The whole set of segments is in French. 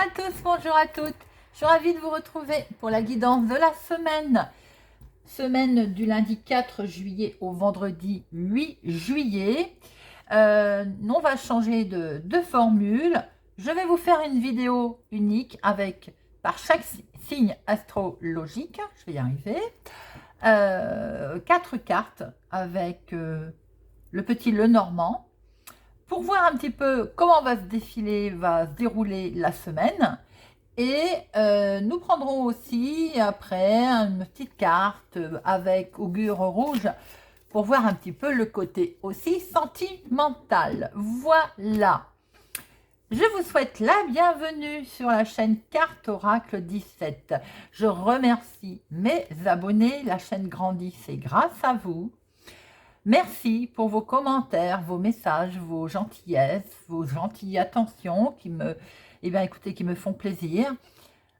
à tous, bonjour à toutes. Je suis ravie de vous retrouver pour la guidance de la semaine. Semaine du lundi 4 juillet au vendredi 8 juillet. On va changer de formule. Je vais vous faire une vidéo unique avec, par chaque signe astrologique, je vais y arriver, 4 cartes avec le petit Lenormand, pour voir un petit peu comment va se dérouler la semaine. Et nous prendrons aussi après une petite carte avec augure rouge pour voir un petit peu le côté aussi sentimental. Voilà. Je vous souhaite la bienvenue sur la chaîne Carte Oracle 17. Je remercie mes abonnés. La chaîne grandit, c'est grâce à vous. Merci pour vos commentaires, vos messages, vos gentillesses, vos gentilles attentions qui me, écoutez, qui me font plaisir.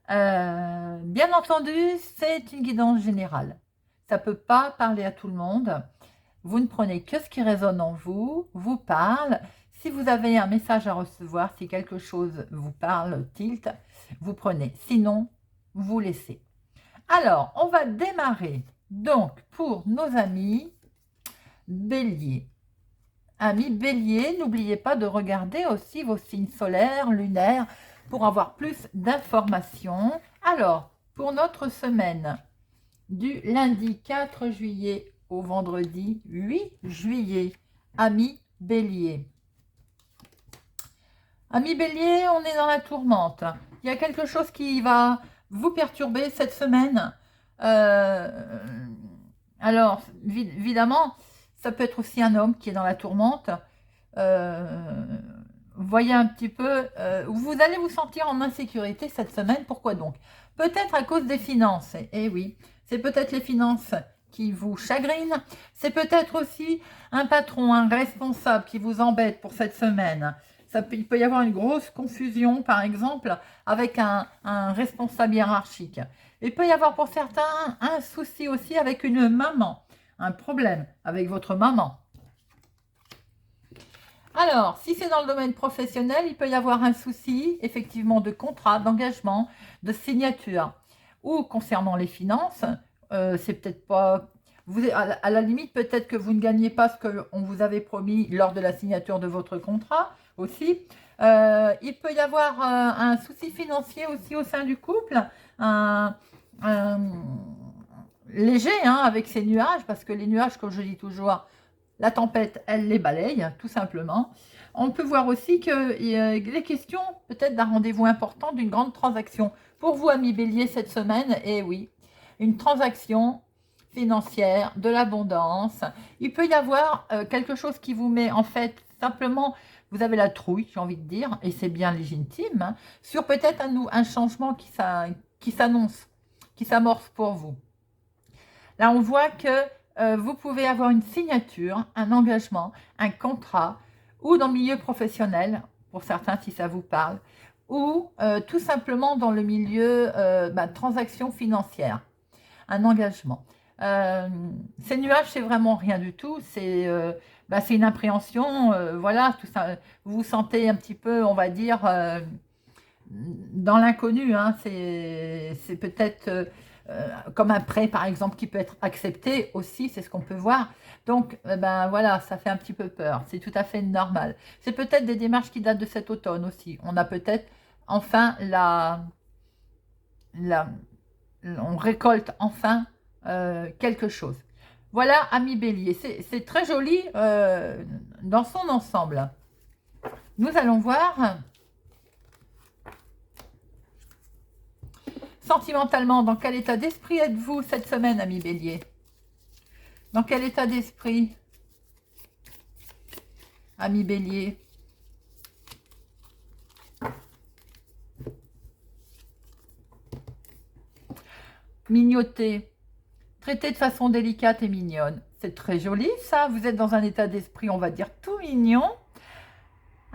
Bien entendu, c'est une guidance générale. Ça ne peut pas parler à tout le monde. Vous ne prenez que ce qui résonne en vous, vous parle. Si vous avez un message à recevoir, si quelque chose vous parle, tilt, vous prenez. Sinon, vous laissez. Alors, on va démarrer. Donc, pour nos amis Bélier. Amis Bélier, n'oubliez pas de regarder aussi vos signes solaires, lunaires, pour avoir plus d'informations. Alors, pour notre semaine du lundi 4 juillet au vendredi 8 juillet, amis Bélier. Amis Bélier, on est dans la tourmente. Il y a quelque chose qui va vous perturber cette semaine. Alors, évidemment, ça peut être aussi un homme qui est dans la tourmente. Voyez un petit peu, vous allez vous sentir en insécurité cette semaine. Pourquoi donc? Peut-être à cause des finances. Et oui, c'est peut-être les finances qui vous chagrinent. C'est peut-être aussi un patron, un responsable qui vous embête pour cette semaine. Il peut y avoir une grosse confusion, par exemple, avec un responsable hiérarchique. Il peut y avoir pour certains un souci aussi avec une maman. Un problème avec votre maman. Alors, si c'est dans le domaine professionnel, il peut y avoir un souci, effectivement, de contrat, d'engagement, de signature. Ou concernant les finances, c'est peut-être pas... à la limite, peut-être que vous ne gagnez pas ce qu'on vous avait promis lors de la signature de votre contrat aussi. Il peut y avoir un souci financier aussi au sein du couple, léger, hein, avec ces nuages, parce que les nuages, comme je dis toujours, la tempête, elle les balaye, tout simplement. On peut voir aussi que les questions, peut-être d'un rendez-vous important, d'une grande transaction. Pour vous, amis Bélier, cette semaine, et oui, une transaction financière, de l'abondance. Il peut y avoir quelque chose qui vous met, en fait, simplement, vous avez la trouille, j'ai envie de dire, et c'est bien légitime, hein, sur peut-être un changement qui s'annonce, qui s'amorce pour vous. Là, on voit que vous pouvez avoir une signature, un engagement, un contrat, ou dans le milieu professionnel, pour certains si ça vous parle, ou tout simplement dans le milieu transaction financière, un engagement. Ces nuages, c'est vraiment rien du tout, c'est une impréhension, voilà, tout ça, vous vous sentez un petit peu, on va dire, dans l'inconnu, hein, c'est peut-être... comme un prêt par exemple qui peut être accepté aussi, c'est ce qu'on peut voir. Donc voilà, ça fait un petit peu peur, c'est tout à fait normal. C'est peut-être des démarches qui datent de cet automne aussi. On a peut-être enfin on récolte enfin quelque chose. Voilà, ami Bélier, c'est très joli dans son ensemble. Nous allons voir sentimentalement, dans quel état d'esprit êtes-vous cette semaine, ami Bélier? Dans quel état d'esprit, ami Bélier? Mignoter, traiter de façon délicate et mignonne. C'est très joli, ça. Vous êtes dans un état d'esprit, on va dire, tout mignon.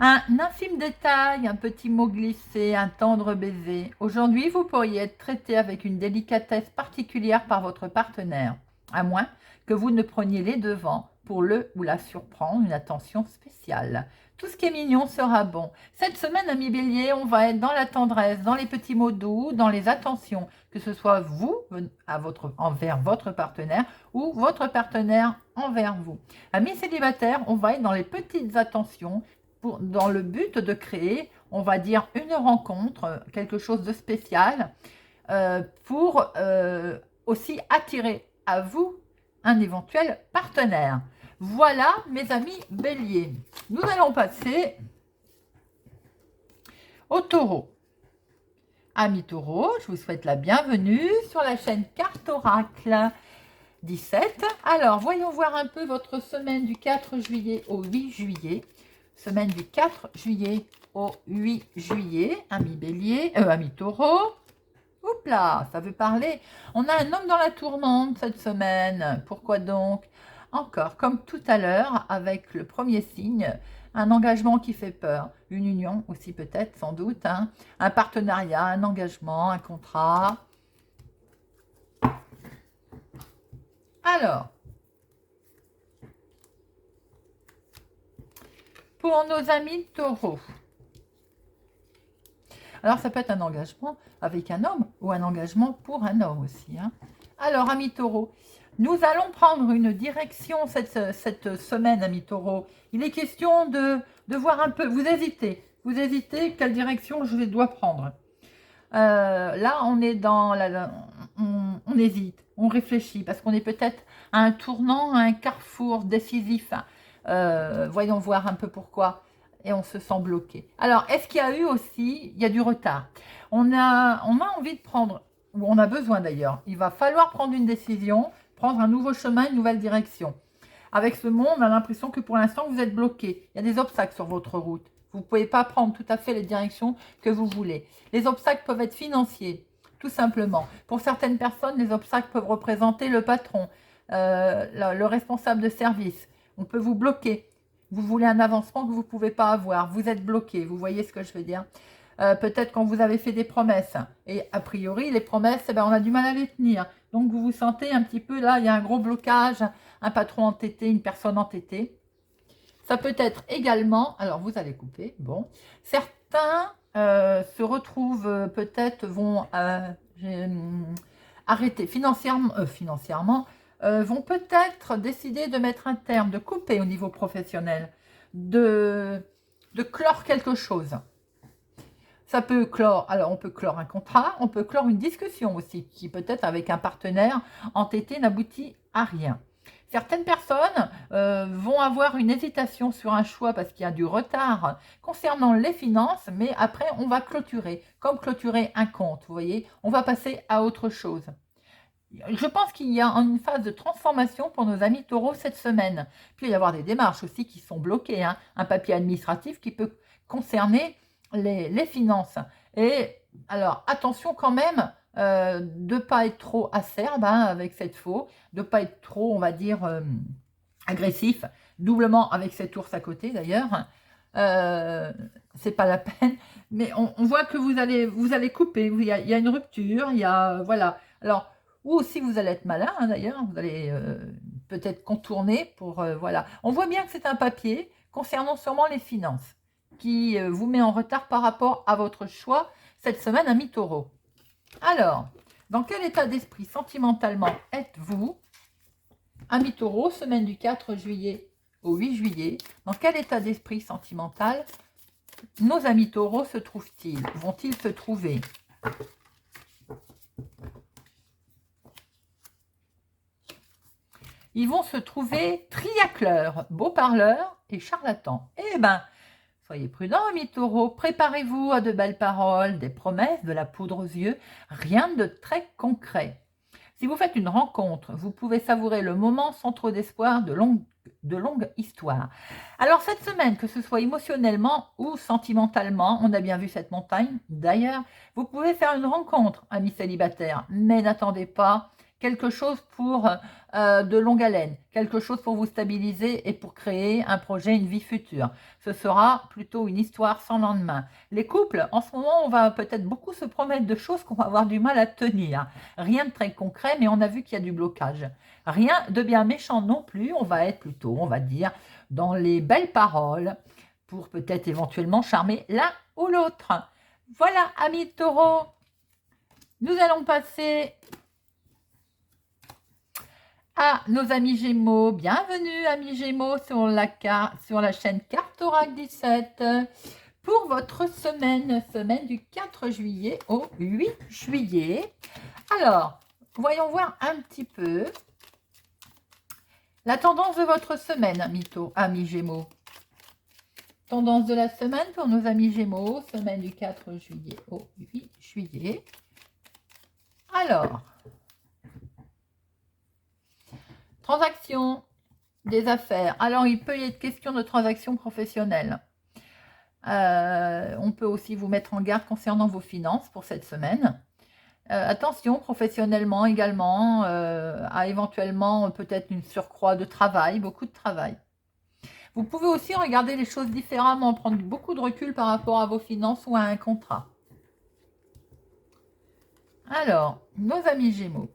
Un infime détail, un petit mot glissé, un tendre baiser. Aujourd'hui, vous pourriez être traité avec une délicatesse particulière par votre partenaire, à moins que vous ne preniez les devants pour le ou la surprendre, une attention spéciale. Tout ce qui est mignon sera bon. Cette semaine, amis Bélier, on va être dans la tendresse, dans les petits mots doux, dans les attentions, que ce soit vous envers votre partenaire ou votre partenaire envers vous. Amis célibataires, on va être dans les petites attentions dans le but de créer, on va dire, une rencontre, quelque chose de spécial pour aussi attirer à vous un éventuel partenaire. Voilà, mes amis Bélier. Nous allons passer au Taureau. Amis Taureau, je vous souhaite la bienvenue sur la chaîne Carte Oracle 17. Alors, voyons voir un peu votre semaine du 4 juillet au 8 juillet. Semaine du 4 juillet au 8 juillet. Amis Bélier, amis Taureau. Oups là, ça veut parler. On a un homme dans la tourmente cette semaine. Pourquoi donc? Encore, comme tout à l'heure, avec le premier signe, un engagement qui fait peur. Une union aussi peut-être, sans doute. Hein. Un partenariat, un engagement, un contrat. Alors, pour nos amis taureaux. Alors, ça peut être un engagement avec un homme ou un engagement pour un homme aussi. Hein. Alors, amis taureaux, nous allons prendre une direction cette semaine, amis taureaux. Il est question de voir un peu, vous hésitez quelle direction je dois prendre. Là, on est dans on hésite, on réfléchit, parce qu'on est peut-être à un tournant, à un carrefour décisif. Voyons voir un peu pourquoi. Et on se sent bloqué. Alors, est-ce qu'il y a eu aussi, il y a du retard. On a envie de prendre, ou on a besoin d'ailleurs, il va falloir prendre une décision, prendre un nouveau chemin, une nouvelle direction. Avec ce monde, on a l'impression que pour l'instant, vous êtes bloqué. Il y a des obstacles sur votre route. Vous ne pouvez pas prendre tout à fait les directions que vous voulez. Les obstacles peuvent être financiers, tout simplement. Pour certaines personnes, les obstacles peuvent représenter le patron, le responsable de service. On peut vous bloquer. Vous voulez un avancement que vous ne pouvez pas avoir. Vous êtes bloqué. Vous voyez ce que je veux dire? Peut-être quand vous avez fait des promesses. Et a priori, les promesses, on a du mal à les tenir. Donc, vous vous sentez un petit peu là, il y a un gros blocage, un patron entêté, une personne entêtée. Ça peut être également, alors vous allez couper, bon, certains se retrouvent, peut-être vont arrêter financièrement, vont peut-être décider de mettre un terme, de couper au niveau professionnel, de clore quelque chose. Ça peut clore, alors on peut clore un contrat, on peut clore une discussion aussi, qui peut-être avec un partenaire entêté n'aboutit à rien. Certaines personnes vont avoir une hésitation sur un choix parce qu'il y a du retard concernant les finances, mais après on va clôturer, comme clôturer un compte, vous voyez, on va passer à autre chose. Je pense qu'il y a une phase de transformation pour nos amis taureaux cette semaine. Puis il va y avoir des démarches aussi qui sont bloquées, hein, un papier administratif qui peut concerner les finances. Et alors attention quand même, de ne pas être trop acerbe avec cette faux, de ne pas être trop, on va dire, agressif, doublement avec cet ours à côté d'ailleurs. C'est pas la peine, mais on voit que vous allez couper, il y a une rupture, il y a, voilà. Alors, ou aussi vous allez être malin d'ailleurs, vous allez peut-être contourner pour, voilà. On voit bien que c'est un papier concernant sûrement les finances qui vous met en retard par rapport à votre choix cette semaine, amis taureaux. Alors, dans quel état d'esprit sentimentalement êtes-vous, amis taureaux, semaine du 4 juillet au 8 juillet? Dans quel état d'esprit sentimental nos amis taureaux se trouvent-ils? Vont-ils se trouver? Ils vont se trouver triacleurs, beaux parleurs et charlatans. Eh ben, soyez prudents, amis taureaux, préparez-vous à de belles paroles, des promesses, de la poudre aux yeux, rien de très concret. Si vous faites une rencontre, vous pouvez savourer le moment sans trop d'espoir, de longues histoires. Alors cette semaine, que ce soit émotionnellement ou sentimentalement, on a bien vu cette montagne d'ailleurs, vous pouvez faire une rencontre, amis célibataires, mais n'attendez pas quelque chose pour de longue haleine, quelque chose pour vous stabiliser et pour créer un projet, une vie future. Ce sera plutôt une histoire sans lendemain. Les couples, en ce moment, on va peut-être beaucoup se promettre de choses qu'on va avoir du mal à tenir. Rien de très concret, mais on a vu qu'il y a du blocage. Rien de bien méchant non plus, on va être plutôt, on va dire, dans les belles paroles pour peut-être éventuellement charmer l'un ou l'autre. Voilà, amis taureaux, nous allons passer à nos amis Gémeaux. Bienvenue, amis Gémeaux, sur la chaîne Cartorac 17 pour votre semaine du 4 juillet au 8 juillet. Alors, voyons voir un petit peu la tendance de votre semaine, amis Gémeaux. Tendance de la semaine pour nos amis Gémeaux, semaine du 4 juillet au 8 juillet. Alors, transaction des affaires. Alors, il peut y être question de transactions professionnelles. On peut aussi vous mettre en garde concernant vos finances pour cette semaine. Attention, professionnellement également, à éventuellement peut-être une surcroît de travail, beaucoup de travail. Vous pouvez aussi regarder les choses différemment, prendre beaucoup de recul par rapport à vos finances ou à un contrat. Alors, nos amis Gémeaux,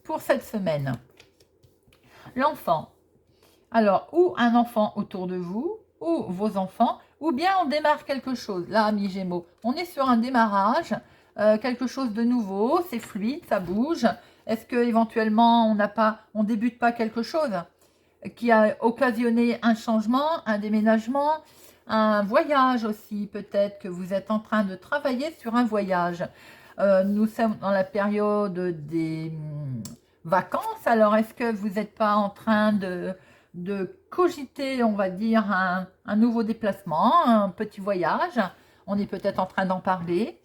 pour cette semaine, l'enfant. Alors, ou un enfant autour de vous, ou vos enfants, ou bien on démarre quelque chose. Là, amis Gémeaux, on est sur un démarrage, quelque chose de nouveau, c'est fluide, ça bouge. Est-ce que éventuellement on débute pas quelque chose qui a occasionné un changement, un déménagement, un voyage aussi, peut-être que vous êtes en train de travailler sur un voyage. Nous sommes dans la période des vacances, alors est-ce que vous n'êtes pas en train de cogiter, on va dire, un nouveau déplacement, un petit voyage? On est peut-être en train d'en parler.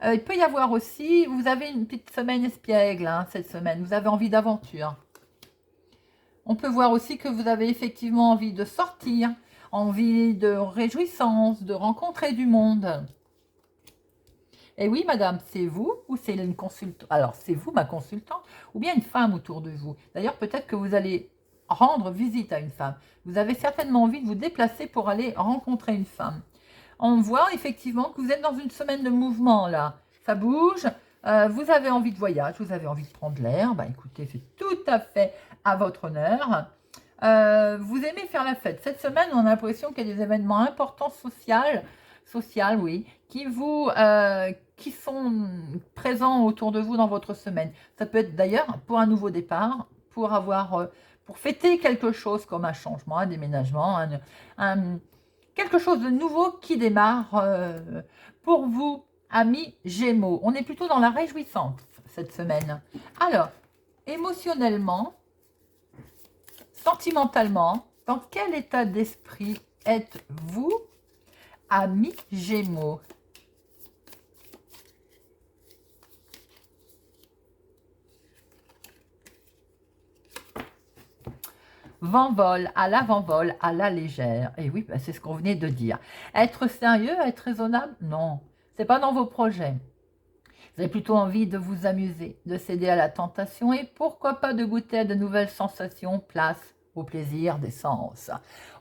Il peut y avoir aussi, vous avez une petite semaine espiègle, hein, cette semaine, vous avez envie d'aventure. On peut voir aussi que vous avez effectivement envie de sortir, envie de réjouissance, de rencontrer du monde. Et oui, madame, c'est vous ou c'est une consultante? Alors, c'est vous, ma consultante, ou bien une femme autour de vous. D'ailleurs, peut-être que vous allez rendre visite à une femme. Vous avez certainement envie de vous déplacer pour aller rencontrer une femme. On voit effectivement que vous êtes dans une semaine de mouvement, là. Ça bouge, vous avez envie de voyage, vous avez envie de prendre l'air. Bah, écoutez, c'est tout à fait à votre honneur. Vous aimez faire la fête. Cette semaine, on a l'impression qu'il y a des événements importants social, oui, qui sont présents autour de vous dans votre semaine. Ça peut être d'ailleurs pour un nouveau départ, pour fêter quelque chose comme un changement, un déménagement, quelque chose de nouveau qui démarre pour vous, amis Gémeaux. On est plutôt dans la réjouissance cette semaine. Alors, émotionnellement, sentimentalement, dans quel état d'esprit êtes-vous, amis Gémeaux? Vent-vol, à l'avant-vol, à la légère. Et oui, bah, c'est ce qu'on venait de dire. Être sérieux, être raisonnable? Non, c'est pas dans vos projets. Vous avez plutôt envie de vous amuser, de céder à la tentation et pourquoi pas de goûter à de nouvelles sensations, place au plaisir des sens.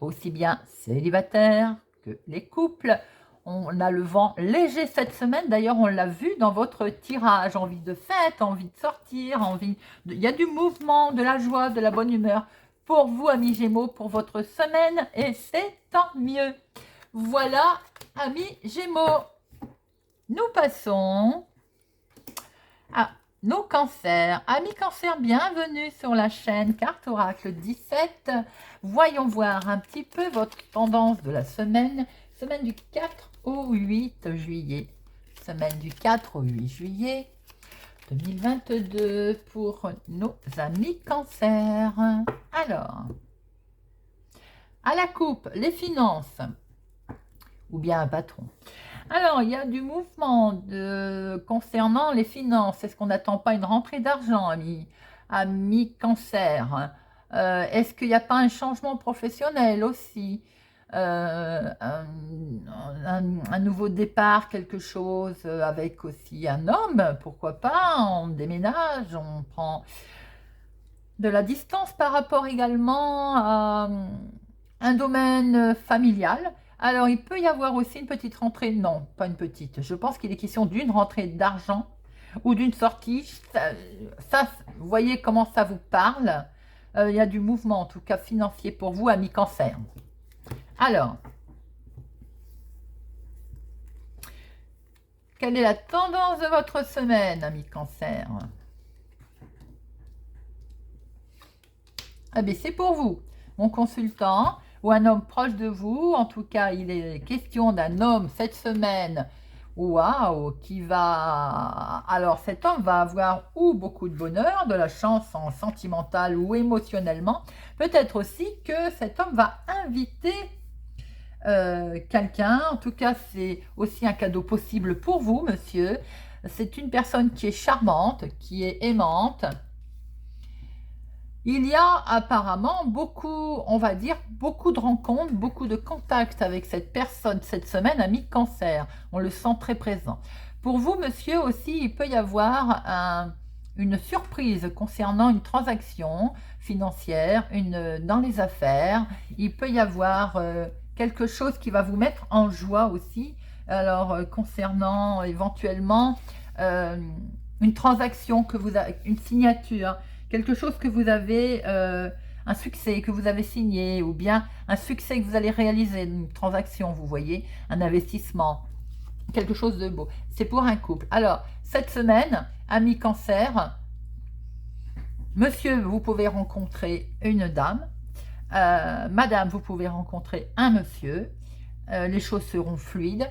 Aussi bien célibataires que les couples. On a le vent léger cette semaine. D'ailleurs, on l'a vu dans votre tirage. Envie de fête, envie de sortir, il y a du mouvement, de la joie, de la bonne humeur pour vous, amis Gémeaux, pour votre semaine. Et c'est tant mieux. Voilà, amis Gémeaux. Nous passons à nos cancers. Amis cancers, bienvenue sur la chaîne Carte Oracle 17. Voyons voir un petit peu votre tendance de la semaine du 4 au 8 juillet. Semaine du 4 au 8 juillet 2022 pour nos amis cancers. Alors, à la coupe, les finances ou bien un patron. Alors, il y a du mouvement concernant les finances. Est-ce qu'on n'attend pas une rentrée d'argent, amis cancer? Est-ce qu'il n'y a pas un changement professionnel aussi? un nouveau départ, quelque chose avec aussi un homme, pourquoi pas, on déménage, on prend de la distance par rapport également à un domaine familial. Alors, il peut y avoir aussi une petite rentrée, non, pas une petite, je pense qu'il est question d'une rentrée d'argent ou d'une sortie. Vous voyez comment ça vous parle. Il y a du mouvement, en tout cas financier pour vous, amis Cancer. Alors, quelle est la tendance de votre semaine, amis Cancer? Eh bien, c'est pour vous, mon consultant ou un homme proche de vous. En tout cas, il est question d'un homme cette semaine, waouh, qui va... Alors, cet homme va avoir ou beaucoup de bonheur, de la chance en sentimental ou émotionnellement. Peut-être aussi que cet homme va inviter quelqu'un. En tout cas, c'est aussi un cadeau possible pour vous, monsieur. C'est une personne qui est charmante, qui est aimante. Il y a apparemment beaucoup, on va dire, beaucoup de rencontres, beaucoup de contacts avec cette personne cette semaine, ami Cancer. On le sent très présent. Pour vous, monsieur, aussi, il peut y avoir une surprise concernant une transaction financière, dans les affaires. Il peut y avoir quelque chose qui va vous mettre en joie aussi. Alors, concernant éventuellement une transaction que vous avez, une signature, quelque chose que vous avez, un succès que vous avez signé, ou bien un succès que vous allez réaliser, une transaction, vous voyez, un investissement, quelque chose de beau. C'est pour un couple. Alors, cette semaine, ami Cancer, monsieur, vous pouvez rencontrer une dame, madame, vous pouvez rencontrer un monsieur, les choses seront fluides.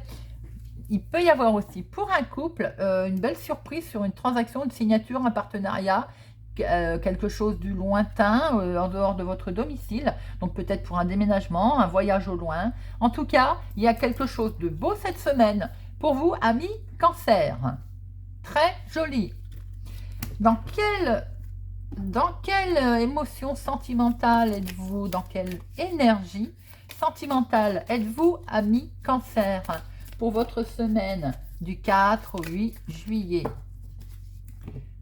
Il peut y avoir aussi pour un couple une belle surprise sur une transaction, une signature, un partenariat, quelque chose du lointain, en dehors de votre domicile, donc peut-être pour un déménagement, un voyage au loin. En tout cas, il y a quelque chose de beau cette semaine pour vous, amis Cancer. Très joli. Dans quelle émotion sentimentale êtes-vous? Dans quelle énergie sentimentale êtes-vous, amis Cancer, pour votre semaine du 4 au 8 juillet?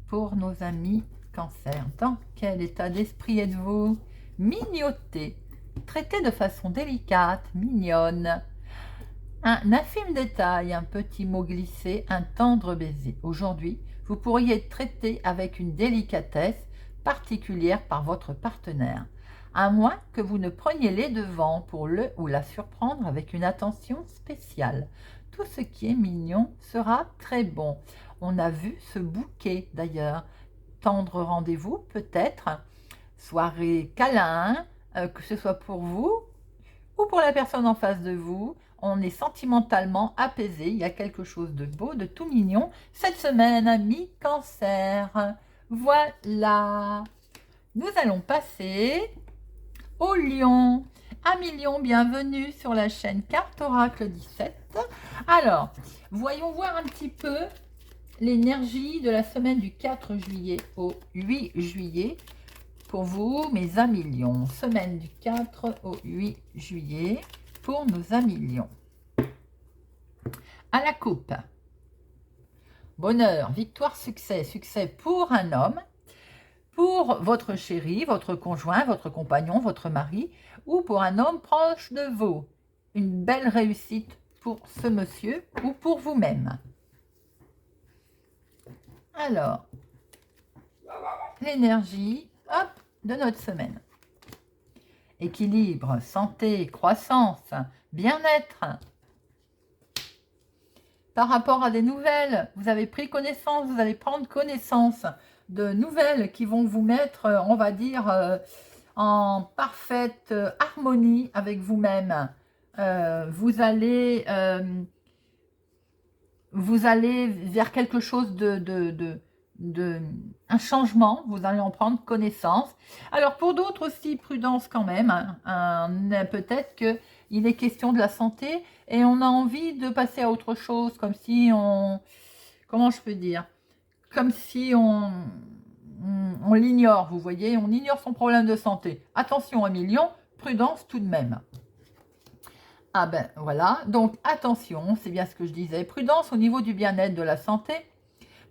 Pour nos amis Cancer, dans quel état d'esprit êtes-vous? Mignoté, traité de façon délicate, mignonne. Un infime détail, un petit mot glissé, un tendre baiser. Aujourd'hui, vous pourriez être traité avec une délicatesse particulière par votre partenaire, à moins que vous ne preniez les devants pour le ou la surprendre avec une attention spéciale. Tout ce qui est mignon sera très bon. On a vu ce bouquet d'ailleurs. Tendre rendez-vous peut-être, soirée câlin, que ce soit pour vous ou pour la personne en face de vous. On est sentimentalement apaisé, il y a quelque chose de beau, de tout mignon cette semaine, ami Cancer. Voilà, nous allons passer au Lion. Ami Lion, bienvenue sur la chaîne Carte Oracle 17. Alors, voyons voir un petit peu l'énergie de la semaine du 4 juillet au 8 juillet pour vous, mes amis Lions. Semaine du 4 au 8 juillet pour nos amis Lions. À la coupe. Bonheur, victoire, succès. Succès pour un homme, pour votre chéri, votre conjoint, votre compagnon, votre mari, ou pour un homme proche de vous. Une belle réussite pour ce monsieur ou pour vous-même. Alors, l'énergie, hop, de notre semaine. Équilibre, santé, croissance, bien-être. Par rapport à des nouvelles, vous avez pris connaissance, vous allez prendre connaissance de nouvelles qui vont vous mettre, on va dire, en parfaite harmonie avec vous-même. Vous allez vers quelque chose un changement, vous allez en prendre connaissance. Alors pour d'autres aussi, prudence quand même, peut-être qu'il est question de la santé et on a envie de passer à autre chose, comme si comment je peux dire, comme si on l'ignore, vous voyez, on ignore son problème de santé. Attention, ami Lion, prudence tout de même. Ah ben voilà, donc attention, c'est bien ce que je disais, prudence au niveau du bien-être, de la santé,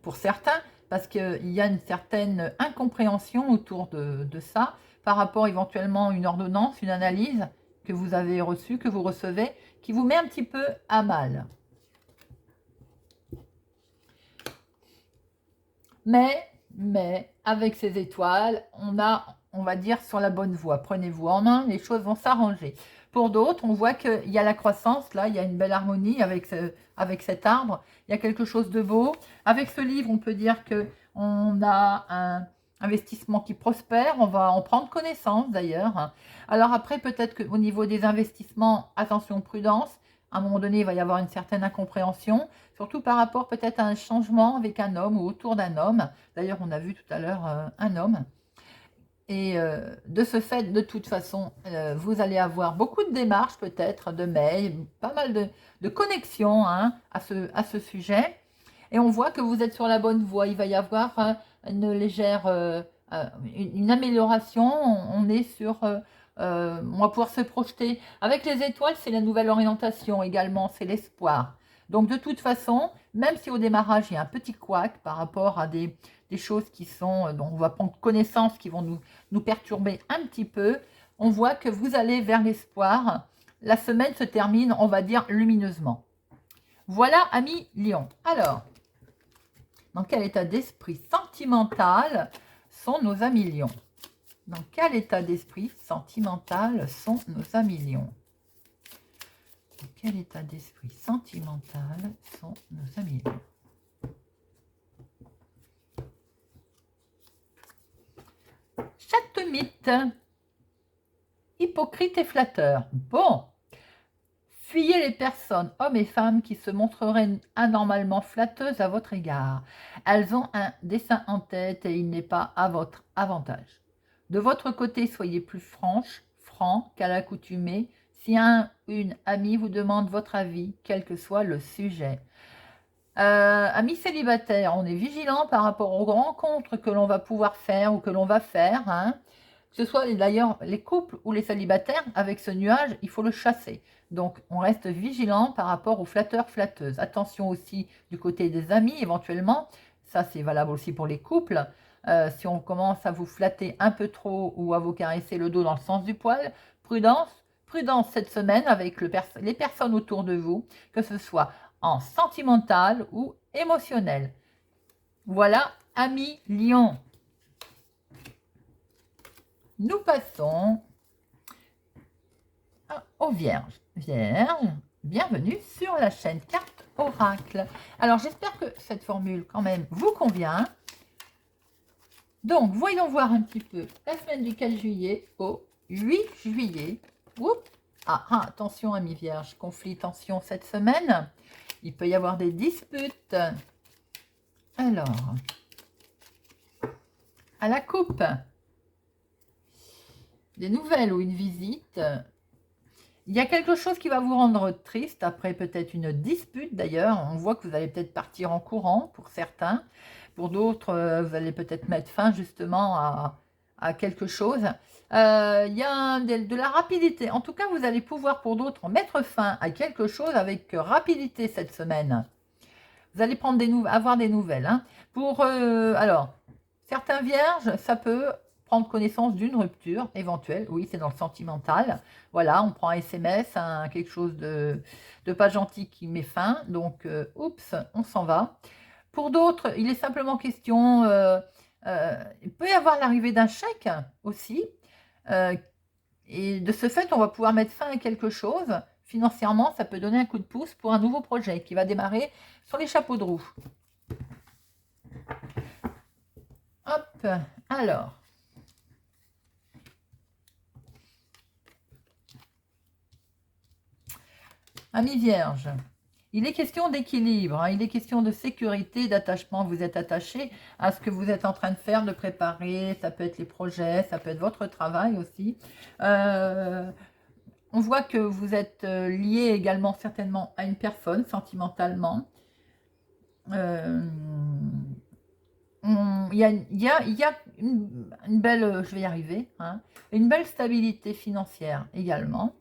pour certains, parce qu'il y a une certaine incompréhension autour de ça, par rapport éventuellement à une ordonnance, une analyse que vous avez reçue, que vous recevez, qui vous met un petit peu à mal. Mais, avec ces étoiles, on va dire, sur la bonne voie. Prenez-vous en main, les choses vont s'arranger. Pour d'autres, on voit qu'il y a la croissance, là, il y a une belle harmonie avec cet arbre. Il y a quelque chose de beau. Avec ce livre, on peut dire que on a un investissement qui prospère. On va en prendre connaissance, d'ailleurs. Alors après, peut-être qu'au niveau des investissements, attention, prudence. À un moment donné, il va y avoir une certaine incompréhension, surtout par rapport peut-être à un changement avec un homme ou autour d'un homme. D'ailleurs, on a vu tout à l'heure un homme. Et de ce fait, de toute façon, vous allez avoir beaucoup de démarches peut-être, de mails, pas mal de connexions hein, à ce sujet. Et on voit que vous êtes sur la bonne voie. Il va y avoir une légère une amélioration. On est sur... on va pouvoir se projeter. Avec les étoiles, c'est la nouvelle orientation également, c'est l'espoir. Donc de toute façon, même si au démarrage, il y a un petit couac par rapport à des choses qui sont, dont on va prendre connaissance, qui vont nous perturber un petit peu, on voit que vous allez vers l'espoir. La semaine se termine, on va dire, lumineusement. Voilà, amis Lion. Alors, dans quel état d'esprit sentimental sont nos amis lions? Dans quel état d'esprit sentimental sont nos amis lions? Dans quel état d'esprit sentimental sont nos amis lions? Chatte-mythe, hypocrite et flatteur. Bon, fuyez les personnes, hommes et femmes, qui se montreraient anormalement flatteuses à votre égard. Elles ont un dessein en tête et il n'est pas à votre avantage. De votre côté, soyez plus franc qu'à l'accoutumée, si une amie vous demande votre avis, quel que soit le sujet. Amis célibataires, on est vigilant par rapport aux rencontres que l'on va pouvoir faire ou que l'on va faire. Hein. Que ce soit d'ailleurs les couples ou les célibataires, avec ce nuage, il faut le chasser. Donc, on reste vigilant par rapport aux flatteurs, flatteuses. Attention aussi du côté des amis, éventuellement. Ça, c'est valable aussi pour les couples. Si on commence à vous flatter un peu trop ou à vous caresser le dos dans le sens du poil, prudence. Prudence cette semaine avec les personnes autour de vous, que ce soit en sentimental ou émotionnel. Voilà, amis lion. Nous passons aux vierges. Vierges, bienvenue sur la chaîne Carte Oracle. Alors, j'espère que cette formule, quand même, vous convient. Donc, voyons voir un petit peu la semaine du 4 juillet au 8 juillet. Oups. Attention, amis vierges, conflit, tension cette semaine. Il peut y avoir des disputes. Alors, à la coupe, des nouvelles ou une visite. Il y a quelque chose qui va vous rendre triste, après peut-être une dispute d'ailleurs. On voit que vous allez peut-être partir en courant pour certains. Pour d'autres, vous allez peut-être mettre fin justement à quelque chose. Il y a de la rapidité. En tout cas, vous allez pouvoir pour d'autres mettre fin à quelque chose avec rapidité cette semaine. Vous allez avoir des nouvelles. Hein. Alors, certains vierges, ça peut prendre connaissance d'une rupture éventuelle. Oui, c'est dans le sentimental. Voilà, on prend un SMS, quelque chose de pas gentil qui met fin. Donc, oups, on s'en va. Pour d'autres, il est simplement question... il peut y avoir l'arrivée d'un chèque aussi. Et de ce fait, on va pouvoir mettre fin à quelque chose. Financièrement, ça peut donner un coup de pouce pour un nouveau projet qui va démarrer sur les chapeaux de roue. Hop, alors. Amis vierges, il est question d'équilibre, hein, il est question de sécurité, d'attachement. Vous êtes attaché à ce que vous êtes en train de faire, de préparer. Ça peut être les projets, ça peut être votre travail aussi. On voit que vous êtes lié également certainement à une personne sentimentalement. Il y a une belle, je vais y arriver, hein, une belle stabilité financière également.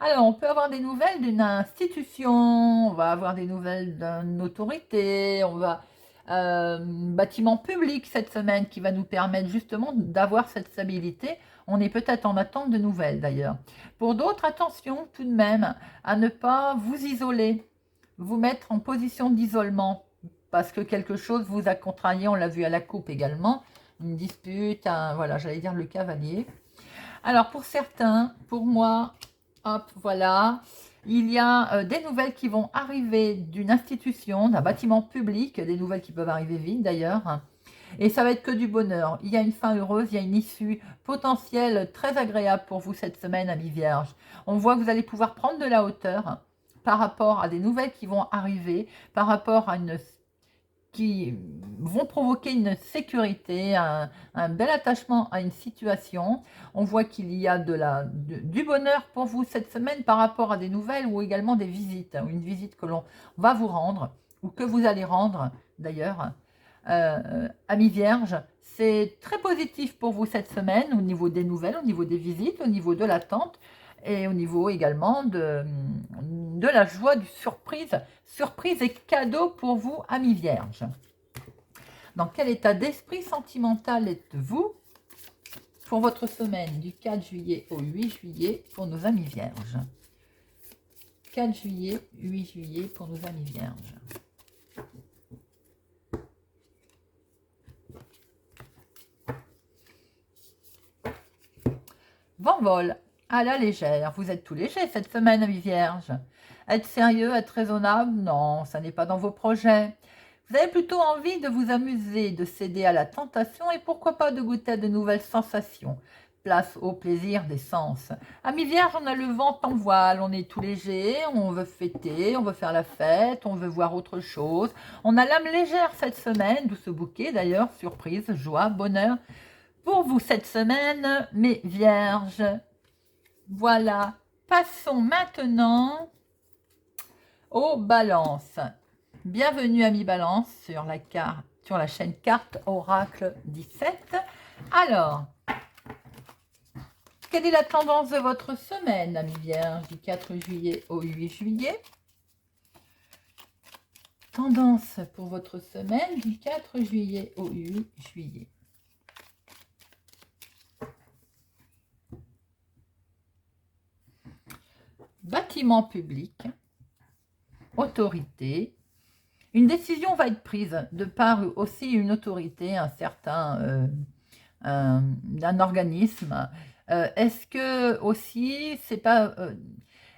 Alors, on peut avoir des nouvelles d'une institution, on va avoir des nouvelles d'une autorité, on va bâtiment public cette semaine qui va nous permettre justement d'avoir cette stabilité. On est peut-être en attente de nouvelles d'ailleurs. Pour d'autres, attention tout de même à ne pas vous isoler, vous mettre en position d'isolement parce que quelque chose vous a contrarié, on l'a vu à la coupe également, une dispute, voilà, j'allais dire le cavalier. Alors pour certains, pour moi, hop, voilà, il y a des nouvelles qui vont arriver d'une institution, d'un bâtiment public, des nouvelles qui peuvent arriver vite d'ailleurs, et ça va être que du bonheur. Il y a une fin heureuse, il y a une issue potentielle très agréable pour vous cette semaine, amis vierges. On voit que vous allez pouvoir prendre de la hauteur par rapport à des nouvelles qui vont arriver, par rapport à qui vont provoquer une sécurité, un bel attachement à une situation. On voit qu'il y a du bonheur pour vous cette semaine par rapport à des nouvelles ou également des visites, ou une visite que l'on va vous rendre ou que vous allez rendre d'ailleurs. Amis vierges, c'est très positif pour vous cette semaine au niveau des nouvelles, au niveau des visites, au niveau de l'attente et au niveau également de la joie, du surprise et cadeau pour vous, amis vierges. Dans quel état d'esprit sentimental êtes-vous pour votre semaine du 4 juillet au 8 juillet pour nos amis vierges? 4 juillet, 8 juillet pour nos amis vierges. Vent vol à la légère. Vous êtes tout léger cette semaine, amis vierges. Être sérieux, être raisonnable, non, ça n'est pas dans vos projets. Vous avez plutôt envie de vous amuser, de céder à la tentation et pourquoi pas de goûter à de nouvelles sensations. Place au plaisir des sens. Amis vierges, on a le vent en voile, on est tout léger, on veut fêter, on veut faire la fête, on veut voir autre chose. On a l'âme légère cette semaine, d'où ce bouquet d'ailleurs, surprise, joie, bonheur. Pour vous cette semaine, mes vierges. Voilà, passons maintenant aux balances. Bienvenue amis balance sur la chaîne Carte Oracle 17. Alors, quelle est la tendance de votre semaine, amis vierges, du 4 juillet au 8 juillet? Tendance pour votre semaine du 4 juillet au 8 juillet. Bâtiment public, autorité. Une décision va être prise de par aussi une autorité, un certain un organisme. Est-ce que aussi c'est pas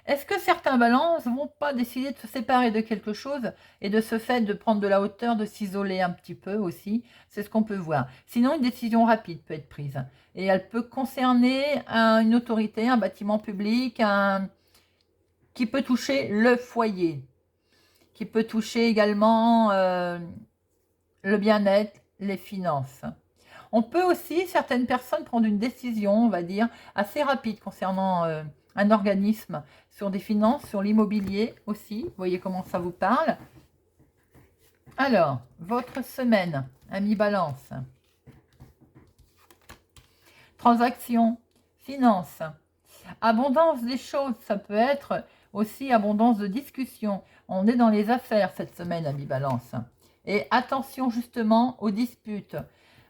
est-ce que certains balances vont pas décider de se séparer de quelque chose et de ce fait de prendre de la hauteur, de s'isoler un petit peu aussi? C'est ce qu'on peut voir. Sinon, une décision rapide peut être prise et elle peut concerner une autorité, un bâtiment public, qui peut toucher le foyer, qui peut toucher également le bien-être, les finances. On peut aussi, certaines personnes, prendre une décision, on va dire, assez rapide concernant un organisme, sur des finances, sur l'immobilier aussi. Vous voyez comment ça vous parle. Alors, votre semaine, amis balance. Transactions, finances, abondance des choses, ça peut être aussi abondance de discussions. On est dans les affaires cette semaine, amis balance. Et attention justement aux disputes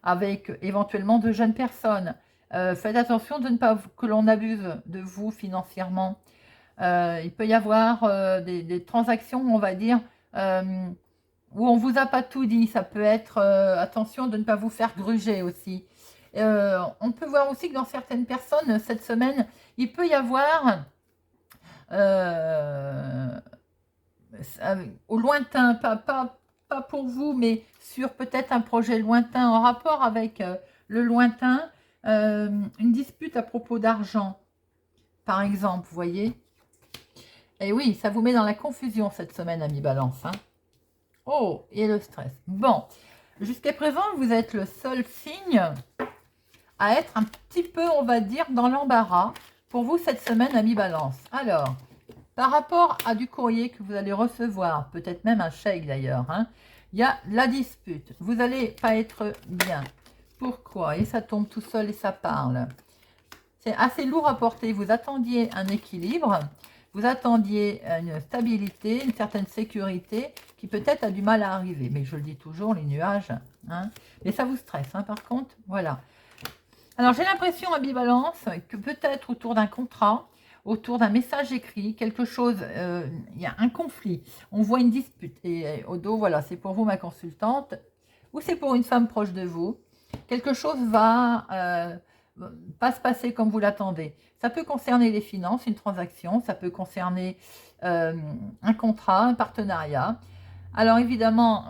avec éventuellement de jeunes personnes. Faites attention de ne pas que l'on abuse de vous financièrement. Il peut y avoir des transactions, on va dire, où on ne vous a pas tout dit. Ça peut être attention de ne pas vous faire gruger aussi. On peut voir aussi que dans certaines personnes, cette semaine, il peut y avoir au lointain, pas pour vous, mais sur peut-être un projet lointain en rapport avec le lointain, une dispute à propos d'argent, par exemple, vous voyez. Et oui, ça vous met dans la confusion cette semaine, amis balance. Hein. Oh, et le stress. Bon, jusqu'à présent, vous êtes le seul signe à être un petit peu, on va dire, dans l'embarras pour vous cette semaine, amis balance. Alors, par rapport à du courrier que vous allez recevoir, peut-être même un chèque d'ailleurs, hein, il y a la dispute. Vous n'allez pas être bien. Pourquoi? Et ça tombe tout seul et ça parle. c'est assez lourd à porter. Vous attendiez un équilibre, vous attendiez une stabilité, une certaine sécurité qui peut-être a du mal à arriver. Mais je le dis toujours, les nuages, hein. Mais ça vous stresse, hein, par contre, voilà. Alors, j'ai l'impression, Balance, que peut-être autour d'un contrat, autour d'un message écrit, quelque chose, il y a un conflit, on voit une dispute. Et au dos, voilà, c'est pour vous, ma consultante, ou c'est pour une femme proche de vous. Quelque chose va pas se passer comme vous l'attendez. Ça peut concerner les finances, une transaction, ça peut concerner un contrat, un partenariat. Alors évidemment,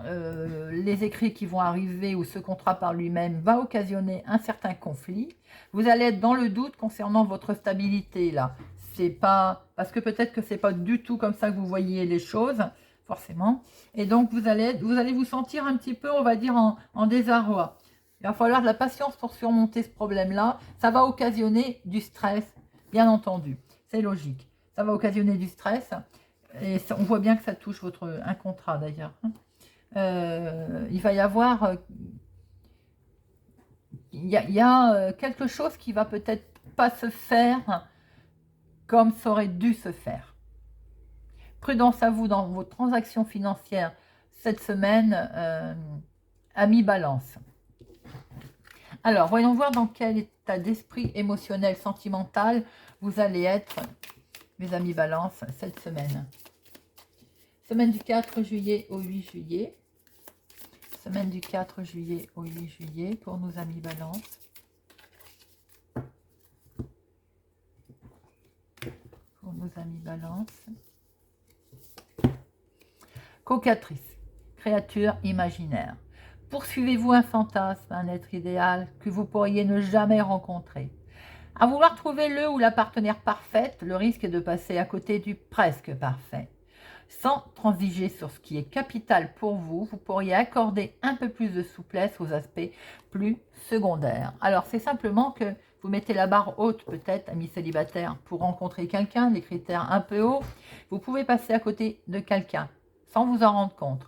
les écrits qui vont arriver ou ce contrat par lui-même va occasionner un certain conflit. Vous allez être dans le doute concernant votre stabilité là. C'est pas parce que peut-être que c'est pas du tout comme ça que vous voyez les choses, forcément. Et donc vous allez vous sentir un petit peu, on va dire, en désarroi. Il va falloir de la patience pour surmonter ce problème-là. Ça va occasionner du stress, bien entendu. C'est logique. Ça va occasionner du stress. Et ça, on voit bien que ça touche un contrat d'ailleurs. Il va y avoir quelque chose qui va peut-être pas se faire comme ça aurait dû se faire. Prudence à vous dans vos transactions financières cette semaine, amis Balance. Alors, voyons voir dans quel état d'esprit émotionnel, sentimental vous allez être, mes amis Balance, cette semaine. Semaine du 4 juillet au 8 juillet. Semaine du 4 juillet au 8 juillet pour nos amis Balance. Pour nos amis Balance. Cocatrice, créature imaginaire. Poursuivez-vous un fantasme, un être idéal que vous pourriez ne jamais rencontrer. À vouloir trouver le ou la partenaire parfaite, le risque est de passer à côté du presque parfait. Sans transiger sur ce qui est capital pour vous, vous pourriez accorder un peu plus de souplesse aux aspects plus secondaires. Alors, c'est simplement que vous mettez la barre haute, peut-être, amis célibataires, pour rencontrer quelqu'un, des critères un peu hauts. Vous pouvez passer à côté de quelqu'un, sans vous en rendre compte.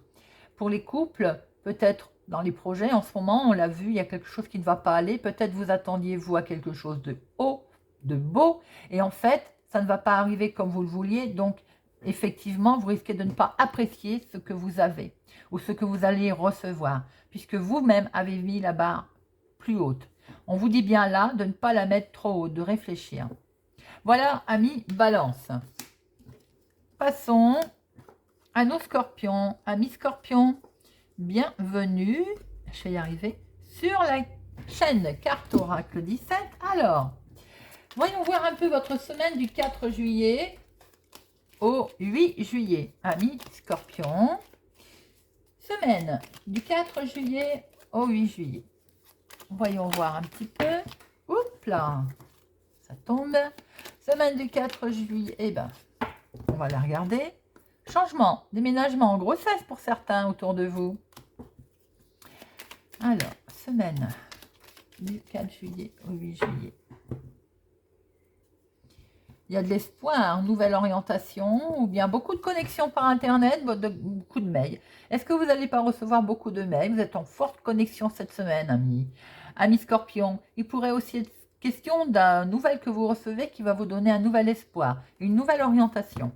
Pour les couples, peut-être dans les projets, en ce moment, on l'a vu, il y a quelque chose qui ne va pas aller. Peut-être vous attendiez, vous, à quelque chose de haut, de beau, et en fait, ça ne va pas arriver comme vous le vouliez, donc effectivement, vous risquez de ne pas apprécier ce que vous avez ou ce que vous allez recevoir, puisque vous-même avez mis la barre plus haute. On vous dit bien là de ne pas la mettre trop haute, de réfléchir. Voilà, amis Balance. Passons à nos scorpions. Amis scorpions, bienvenue, je vais y arriver, sur la chaîne Carte Oracle 17. Alors, voyons voir un peu votre semaine du 4 juillet au 8 juillet, amis Scorpion. Semaine du 4 juillet au 8 juillet. Voyons voir un petit peu. Oups là, ça tombe. Semaine du 4 juillet, eh ben, on va la regarder. Changement, déménagement, grossesse pour certains autour de vous. Alors, semaine du 4 juillet au 8 juillet. Il y a de l'espoir, nouvelle orientation, ou bien beaucoup de connexions par Internet, beaucoup de mails. Est-ce que vous n'allez pas recevoir beaucoup de mails? Vous êtes en forte connexion cette semaine, amis Scorpion. Il pourrait aussi être question d'un nouvelle que vous recevez qui va vous donner un nouvel espoir, une nouvelle orientation.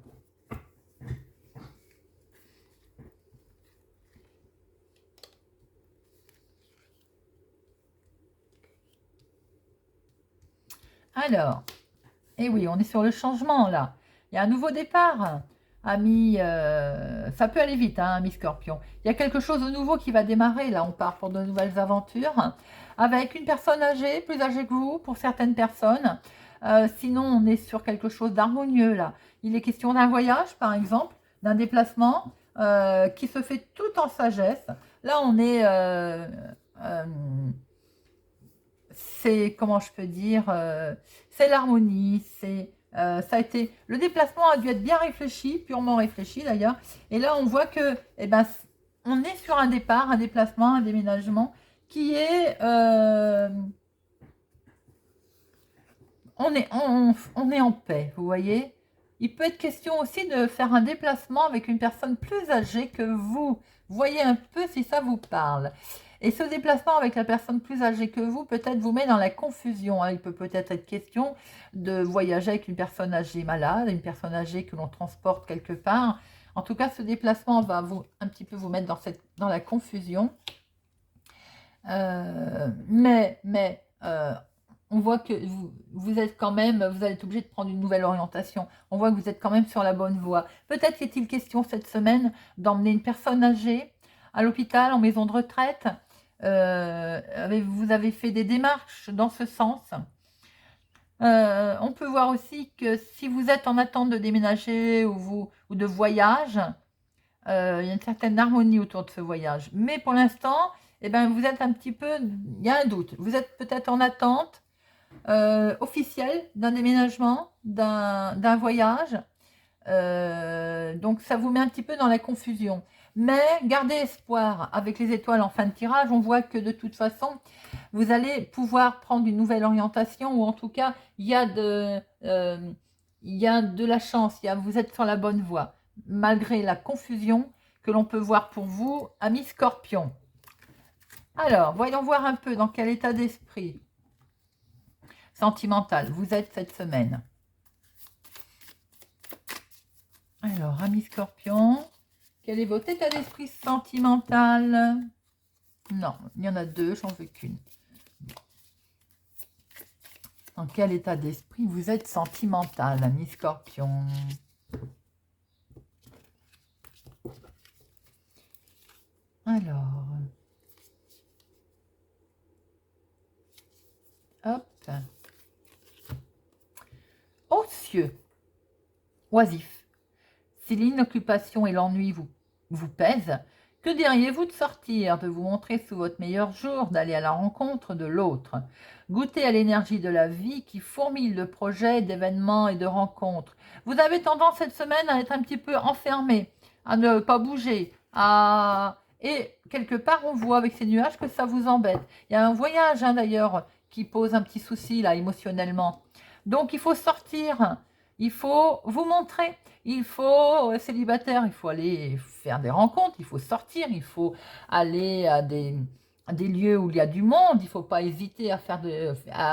Alors, et oui, on est sur le changement là. Il y a un nouveau départ, amis. Ça peut aller vite, hein, amis Scorpion. Il y a quelque chose de nouveau qui va démarrer. Là, on part pour de nouvelles aventures avec une personne âgée, plus âgée que vous pour certaines personnes. Sinon, on est sur quelque chose d'harmonieux là. Il est question d'un voyage, par exemple, d'un déplacement qui se fait tout en sagesse. Là, on est... c'est, comment je peux dire, c'est l'harmonie, ça a été, le déplacement a dû être bien réfléchi, purement réfléchi d'ailleurs, et là on voit que, eh ben, on est sur un départ, un déplacement, un déménagement, qui est, on est en paix, vous voyez. Il peut être question aussi de faire un déplacement avec une personne plus âgée que vous, voyez un peu si ça vous parle. Et ce déplacement avec la personne plus âgée que vous, peut-être vous met dans la confusion, hein. Il peut peut-être être question de voyager avec une personne âgée malade, une personne âgée que l'on transporte quelque part. En tout cas, ce déplacement va un petit peu vous mettre dans la confusion. On voit que vous êtes quand même, vous allez être obligé de prendre une nouvelle orientation. On voit que vous êtes quand même sur la bonne voie. Peut-être est-il question cette semaine d'emmener une personne âgée à l'hôpital, en maison de retraite. Vous avez fait des démarches dans ce sens. On peut voir aussi que si vous êtes en attente de déménager ou de voyage, il y a une certaine harmonie autour de ce voyage. Mais pour l'instant, eh ben, vous êtes un petit peu, il y a un doute. Vous êtes peut-être en attente officielle d'un déménagement, d'un voyage. Donc ça vous met un petit peu dans la confusion. Mais gardez espoir. Avec les étoiles en fin de tirage, on voit que de toute façon, vous allez pouvoir prendre une nouvelle orientation, ou en tout cas, il y a de la chance, vous êtes sur la bonne voie, malgré la confusion que l'on peut voir pour vous, amis Scorpion. Alors, voyons voir un peu dans quel état d'esprit sentimental vous êtes cette semaine. Alors, amis Scorpion, quel est votre état d'esprit sentimental? Non, il y en a deux, j'en veux qu'une. Dans quel état d'esprit vous êtes sentimental, amis Scorpion? Alors, hop. Aux cieux, oisif. Si l'inoccupation et l'ennui vous pèsent, que diriez-vous de sortir, de vous montrer sous votre meilleur jour, d'aller à la rencontre de l'autre? Goûtez à l'énergie de la vie qui fourmille de projets, d'événements et de rencontres. Vous avez tendance cette semaine à être un petit peu enfermé, à ne pas bouger, et quelque part on voit avec ces nuages que ça vous embête. Il y a un voyage d'ailleurs qui pose un petit souci là émotionnellement. Donc il faut sortir, il faut vous montrer. Il faut, célibataire, il faut aller faire des rencontres, il faut sortir, il faut aller à des lieux où il y a du monde, il ne faut pas hésiter à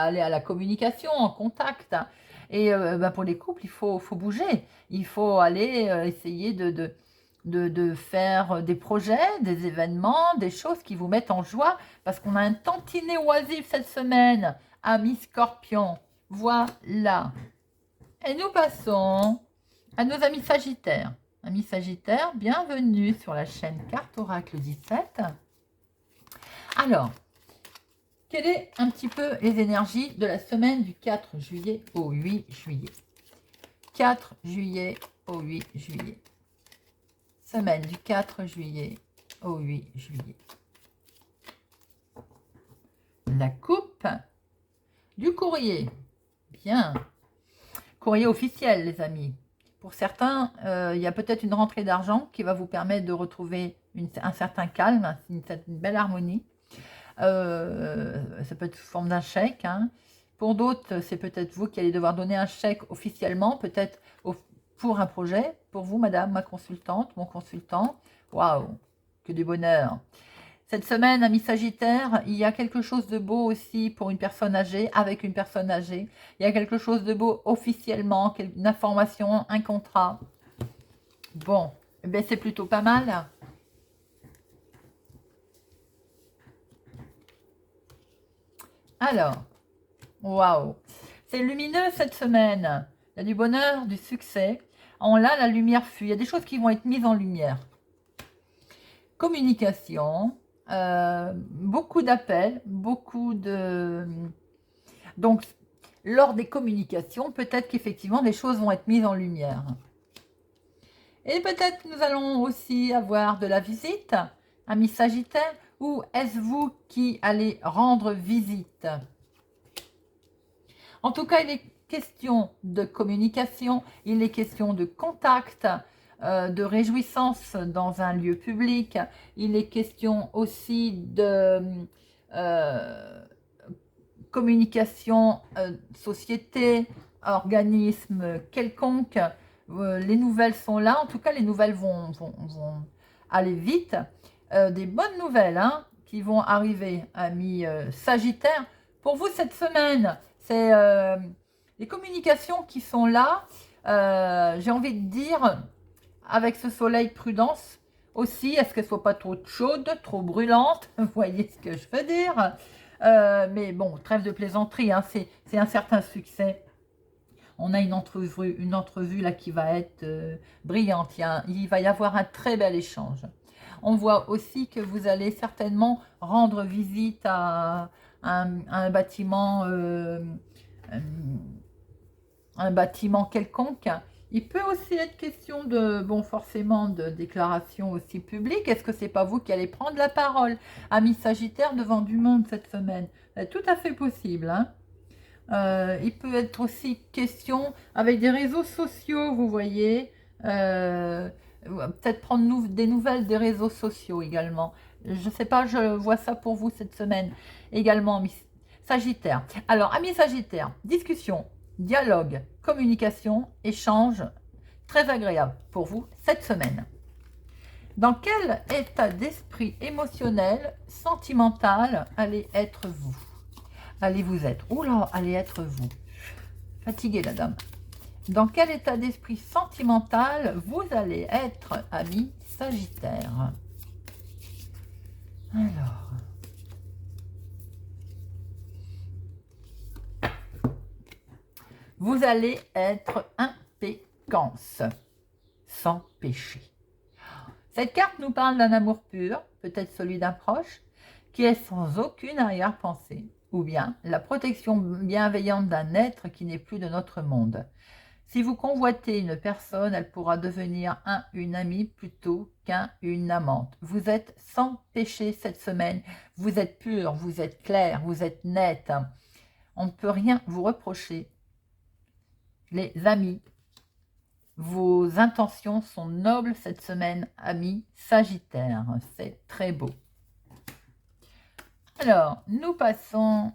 aller à la communication, en contact. Et pour les couples, il faut bouger, il faut aller essayer de faire des projets, des événements, des choses qui vous mettent en joie, parce qu'on a un tantinet oisif cette semaine, amis Scorpion. Voilà. Et nous passons à nos amis Sagittaires. Amis Sagittaires, bienvenue sur la chaîne Carte Oracle 17. Alors, quelles est un petit peu les énergies de la semaine du 4 juillet au 8 juillet? 4 juillet au 8 juillet. Semaine du 4 juillet au 8 juillet. La coupe du courrier. Bien. Courrier officiel, les amis. Pour certains, il y a peut-être une rentrée d'argent qui va vous permettre de retrouver un certain calme, une belle harmonie. Ça peut être sous forme d'un chèque. Hein. Pour d'autres, c'est peut-être vous qui allez devoir donner un chèque officiellement, peut-être pour un projet. Pour vous, madame, ma consultante, mon consultant. Waouh, que du bonheur. Cette semaine, amis Sagittaire, il y a quelque chose de beau aussi pour une personne âgée, avec une personne âgée. Il y a quelque chose de beau officiellement, une information, un contrat. Bon, eh bien, c'est plutôt pas mal. Alors, waouh, c'est lumineux cette semaine. Il y a du bonheur, du succès. Là, la lumière fuit. Il y a des choses qui vont être mises en lumière. Communication. Beaucoup d'appels, beaucoup de... Donc, lors des communications, peut-être qu'effectivement, des choses vont être mises en lumière. Et peut-être nous allons aussi avoir de la visite, amis Sagittaire, ou est-ce vous qui allez rendre visite? En tout cas, il est question de communication, il est question de contact, de réjouissance dans un lieu public. Il est question aussi de communication, société, organisme quelconque. Les nouvelles sont là. En tout cas, les nouvelles vont aller vite. Des bonnes nouvelles, hein, qui vont arriver, amis Sagittaire. Pour vous, cette semaine, c'est les communications qui sont là. J'ai envie de dire, avec ce soleil, prudence aussi. Est-ce qu'elle ne soit pas trop chaude, trop brûlante? Vous voyez ce que je veux dire? Mais bon, trêve de plaisanterie, hein, c'est un certain succès. On a une entrevue là qui va être brillante. Il va y avoir un très bel échange. On voit aussi que vous allez certainement rendre visite à un bâtiment, un bâtiment quelconque. Il peut aussi être question de, bon, forcément, de déclaration aussi publique. Est-ce que c'est pas vous qui allez prendre la parole, ami Sagittaire, devant du monde cette semaine? C'est tout à fait possible, hein. Il peut être aussi question avec des réseaux sociaux, vous voyez, peut-être prendre des nouvelles des réseaux sociaux également. Je ne sais pas, je vois ça pour vous cette semaine également, amis Sagittaire. Alors, amis Sagittaire, discussion, dialogue, communication, échange, très agréable pour vous cette semaine. Dans quel état d'esprit émotionnel, sentimental allez être vous? Allez-vous être? Oula, allez être vous. Fatiguée, la dame. Dans quel état d'esprit sentimental vous allez être, ami Sagittaire? Alors. Vous allez être impécance, sans péché. Cette carte nous parle d'un amour pur, peut-être celui d'un proche, qui est sans aucune arrière-pensée, ou bien la protection bienveillante d'un être qui n'est plus de notre monde. Si vous convoitez une personne, elle pourra devenir une amie plutôt qu'une amante. Vous êtes sans péché cette semaine, vous êtes pur, vous êtes clair, vous êtes net. On ne peut rien vous reprocher. Les amis, vos intentions sont nobles cette semaine, amis Sagittaire. C'est très beau. Alors, nous passons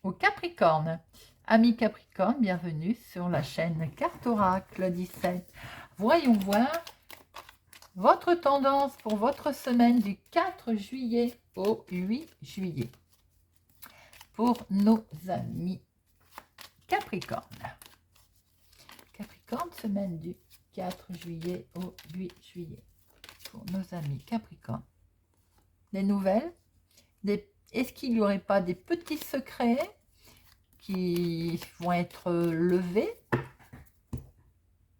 au Capricorne. Amis Capricorne, bienvenue sur la chaîne Carte Oracle 17. Voyons voir votre tendance pour votre semaine du 4 juillet au 8 juillet. Pour nos amis Capricorne. Capricorne, semaine du 4 juillet au 8 juillet. Pour nos amis Capricorne. Des nouvelles? Est-ce qu'il n'y aurait pas des petits secrets qui vont être levés?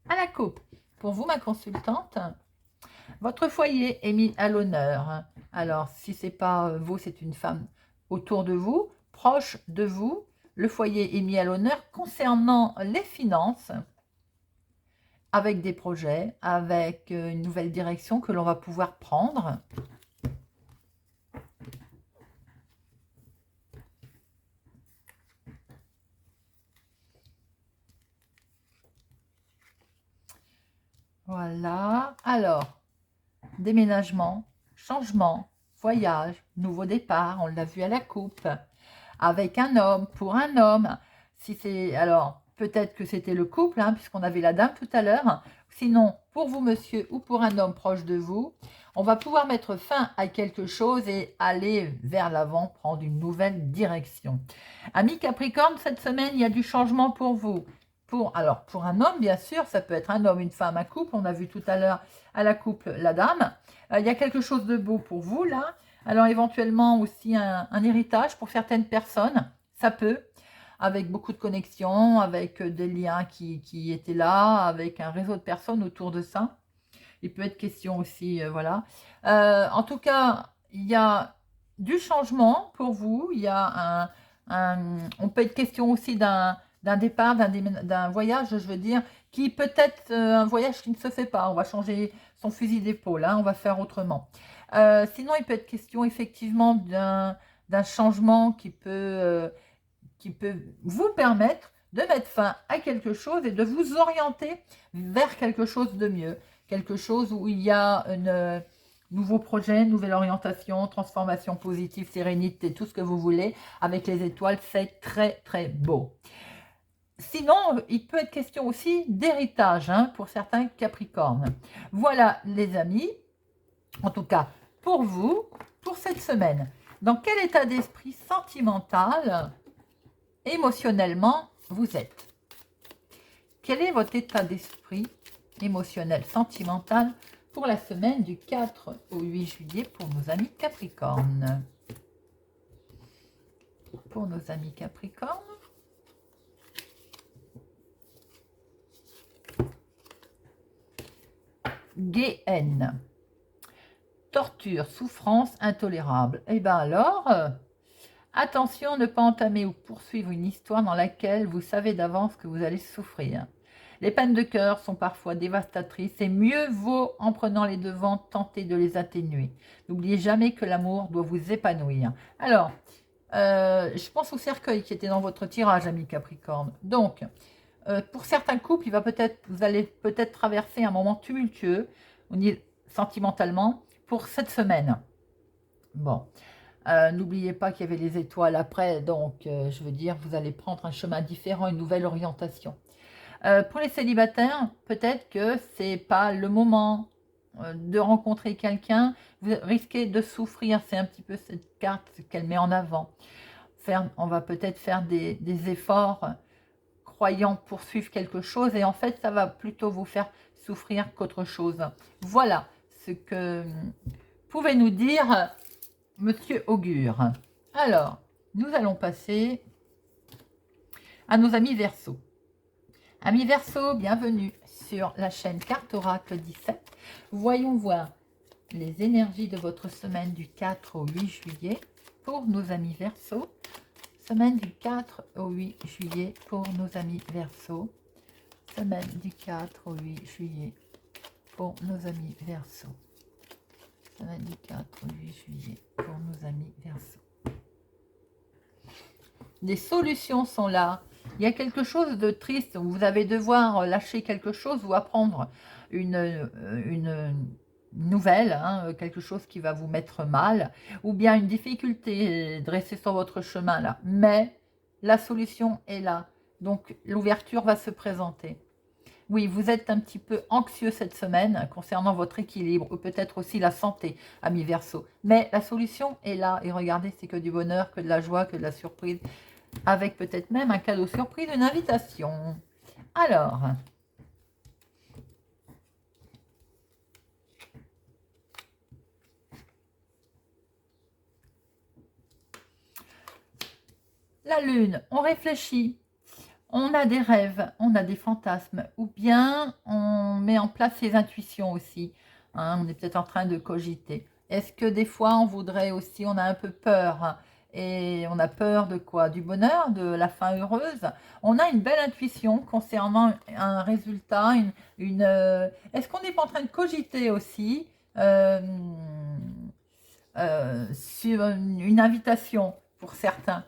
À la coupe. Pour vous, ma consultante, votre foyer est mis à l'honneur. Alors, si ce n'est pas vous, c'est une femme autour de vous, proche de vous. Le foyer est mis à l'honneur concernant les finances, avec des projets, avec une nouvelle direction que l'on va pouvoir prendre. Voilà. Alors, déménagement, changement, voyage, nouveau départ, on l'a vu à la coupe, avec un homme, pour un homme. Si c'est, alors, peut-être que c'était le couple, hein, puisqu'on avait la dame tout à l'heure. Sinon, pour vous, monsieur, ou pour un homme proche de vous, on va pouvoir mettre fin à quelque chose et aller vers l'avant, prendre une nouvelle direction. Amis Capricorne, cette semaine, il y a du changement pour vous. Alors, pour un homme, bien sûr, ça peut être un homme, une femme, un couple. On a vu tout à l'heure à la couple la dame. Il y a quelque chose de beau pour vous, là. Alors, éventuellement aussi un héritage pour certaines personnes. Ça peut, avec beaucoup de connexions, avec des liens qui étaient là, avec un réseau de personnes autour de ça. Il peut être question aussi, voilà. En tout cas, il y a du changement pour vous. Il y a on peut être question aussi d'un départ, d'un voyage, je veux dire, qui peut être un voyage qui ne se fait pas. On va changer son fusil d'épaule, hein, on va faire autrement. Sinon, il peut être question effectivement d'un changement qui peut vous permettre de mettre fin à quelque chose et de vous orienter vers quelque chose de mieux. Quelque chose où il y a un nouveau projet, nouvelle orientation, transformation positive, sérénité, tout ce que vous voulez. Avec les étoiles, c'est très, très beau. Sinon, il peut être question aussi d'héritage, hein, pour certains Capricornes. Voilà, les amis, en tout cas, pour vous, pour cette semaine. Dans quel état d'esprit sentimental, émotionnellement, vous êtes? Quel est votre état d'esprit émotionnel, sentimental pour la semaine du 4 au 8 juillet pour nos amis Capricorne? Pour nos amis Capricorne. GN. Torture, souffrance intolérable. Eh bien alors, attention, ne pas entamer ou poursuivre une histoire dans laquelle vous savez d'avance que vous allez souffrir. Les peines de cœur sont parfois dévastatrices et mieux vaut, en prenant les devants, tenter de les atténuer. N'oubliez jamais que l'amour doit vous épanouir. Alors, je pense au cercueil qui était dans votre tirage, ami Capricorne. Donc, pour certains couples, vous allez peut-être traverser un moment tumultueux, sentimentalement, pour cette semaine. Bon, n'oubliez pas qu'il y avait les étoiles après, donc je veux dire, vous allez prendre un chemin différent, une nouvelle orientation. Pour les célibataires, peut-être que c'est pas le moment de rencontrer quelqu'un, vous risquez de souffrir, c'est un petit peu cette carte qu'elle met en avant. On va peut-être faire des efforts croyant poursuivre quelque chose et en fait ça va plutôt vous faire souffrir qu'autre chose. Voilà ce que pouvait nous dire Monsieur Augure. Alors, nous allons passer à nos amis Verseau. Amis Verseau, bienvenue sur la chaîne Carte Oracle 17. Voyons voir les énergies de votre semaine du 4 au 8 juillet pour nos amis Verseau. Semaine du 4 au 8 juillet pour nos amis Verseau. Semaine du 4 au 8 juillet pour nos amis Verseau. Semaine du 4 au 8 juillet pour nos amis Verseau. Les solutions sont là. Il y a quelque chose de triste. Vous allez devoir lâcher quelque chose ou apprendre une nouvelle, hein, quelque chose qui va vous mettre mal, ou bien une difficulté dressée sur votre chemin là. Mais la solution est là. Donc l'ouverture va se présenter. Oui, vous êtes un petit peu anxieux cette semaine concernant votre équilibre ou peut-être aussi la santé, ami Verseau. Mais la solution est là. Et regardez, c'est que du bonheur, que de la joie, que de la surprise, avec peut-être même un cadeau surprise, une invitation. Alors, la lune, on réfléchit. On a des rêves, on a des fantasmes, ou bien on met en place ses intuitions aussi. Hein, on est peut-être en train de cogiter. Est-ce que des fois on voudrait aussi, on a un peu peur, hein, et on a peur de quoi? Du bonheur, de la fin heureuse. On a une belle intuition concernant un résultat, est-ce qu'on n'est pas en train de cogiter aussi sur une invitation pour certains?